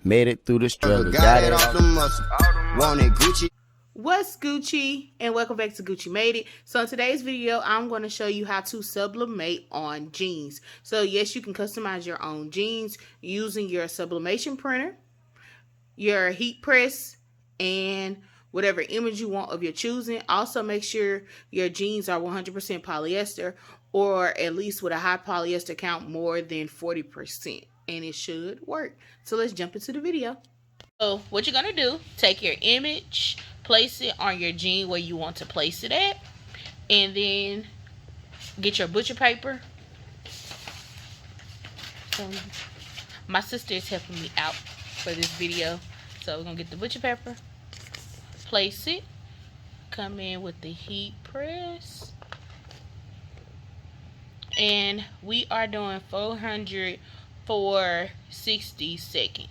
Made it through the struggle. Got it off the muscle. Wanted Gucci. What's Gucci, and welcome back to Gucci Made It. So in today's video, I'm going to show you how to sublimate on jeans. So yes, you can customize your own jeans using your sublimation printer, your heat press, and whatever image you want of your choosing. Also make sure your jeans are 100% polyester, or at least with a high polyester count more than 40%, and it should work. So let's jump into the video. So what you're gonna do, take your image, place it on your jean where you want to place it at, and then get your butcher paper. So my sister is helping me out for this video. So we're gonna get the butcher paper, place it, come in with the heat press, and we are doing 400 for 60 seconds.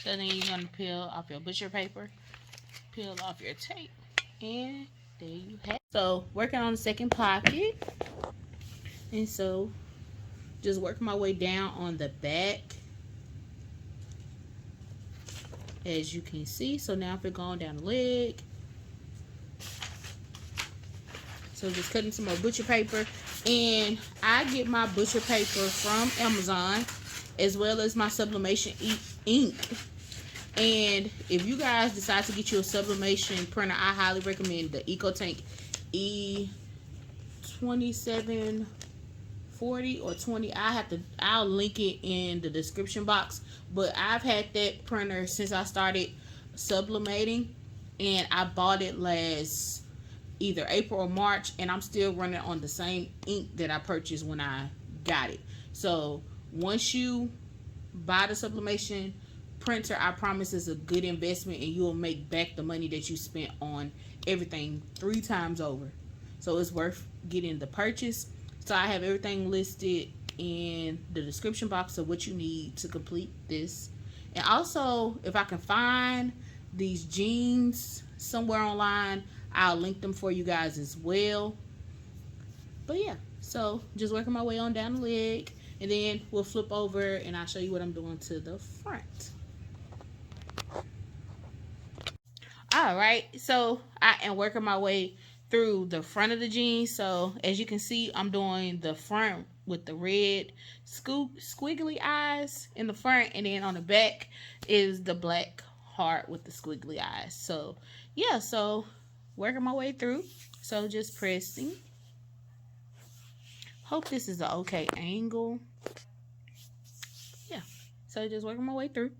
So then you're going to peel off your butcher paper, peel off your tape, and there you have it. So working on the second pocket, and so just working my way down on the back, as you can see. So now if we're going down the leg, so just cutting some more butcher paper, and I get my butcher paper from Amazon, as well as my sublimation ink. And if you guys decide to get you a sublimation printer, I highly recommend the EcoTank E2740 or 20. I'll link it in the description box. But I've had that printer since I started sublimating, and I bought it last either April or March, and I'm still running on the same ink that I purchased when I got it. So once you buy the sublimation printer, I promise it's a good investment, and you'll make back the money that you spent on everything 3 times over. So it's worth getting the purchase. So I have everything listed in the description box of what you need to complete this. And also, if I can find these jeans somewhere online, I'll link them for you guys as well. But yeah, so just working my way on down the leg, and then we'll flip over and I'll show you what I'm doing to the front. Alright, so I am working my way through the front of the jeans. So as you can see, I'm doing the front with the red squiggly eyes in the front, and then on the back is the black heart with the squiggly eyes. So yeah, so working my way through. So just pressing. Hope this is an okay angle. Yeah, so just working my way through.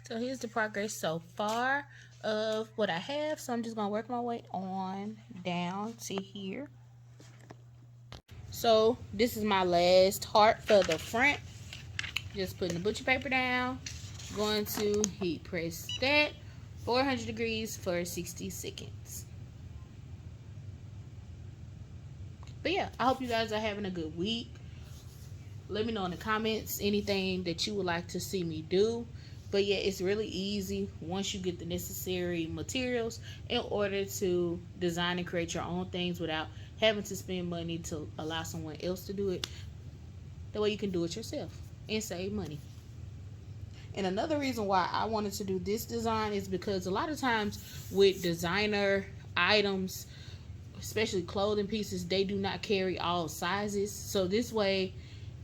So here's the progress so far of what I have. So I'm just going to work my way on down to here. So this is my last heart for the front. Just putting the butcher paper down. Going to heat press that 400 degrees for 60 seconds. But yeah, I hope you guys are having a good week. Let me know in the comments anything that you would like to see me do. But yeah, it's really easy once you get the necessary materials in order to design and create your own things without having to spend money to allow someone else to do it. That way you can do it yourself and save money. And another reason why I wanted to do this design is because a lot of times with designer items, especially clothing pieces, they do not carry all sizes. So this way,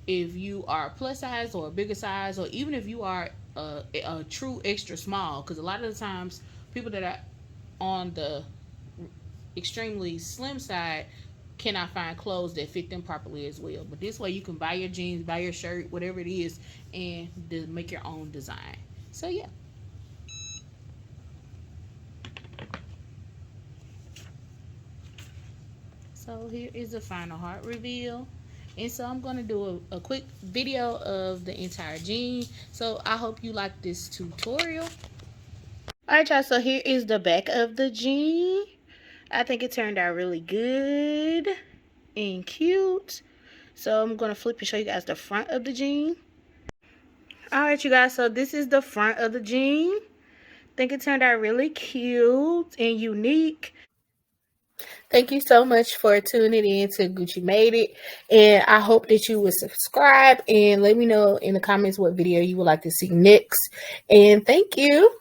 if you are plus size or a bigger size, or even if you are a true extra small, because a lot of the times people that are on the extremely slim side cannot find clothes that fit them properly as well. But this way you can buy your jeans, buy your shirt, whatever it is, and make your own design. So yeah. So here is the final heart reveal. And so I'm going to do a quick video of the entire jean. So I hope you like this tutorial. Alright y'all, so here is the back of the jean. I think it turned out really good and cute. So I'm going to flip and show you guys the front of the jean. Alright you guys, so this is the front of the jean. I think it turned out really cute and unique. Thank you so much for tuning in to Gucci Made It. And I hope that you will subscribe and let me know in the comments what video you would like to see next. And thank you.